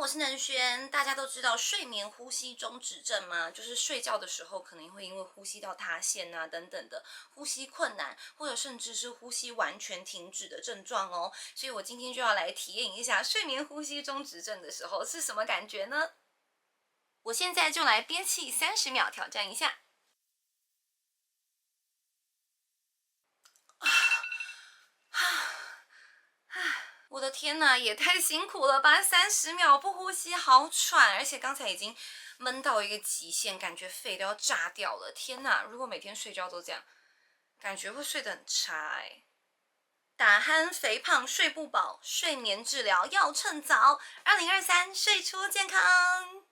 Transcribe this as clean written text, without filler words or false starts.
我是能璇。大家都知道睡眠呼吸中止症吗？就是睡觉的时候可能会因为呼吸道塌陷啊等等的呼吸困难，或者甚至是呼吸完全停止的症状哦。所以我今天就要来体验一下睡眠呼吸中止症的时候是什么感觉呢？我现在就来憋气30秒挑战一下。我的天哪，也太辛苦了吧！30秒不呼吸，好喘，而且刚才已经闷到一个极限，感觉肺都要炸掉了。天哪，如果每天睡觉都这样，感觉会睡得很差哎。打鼾、肥胖、睡不饱，睡眠治疗要趁早。2023睡出健康。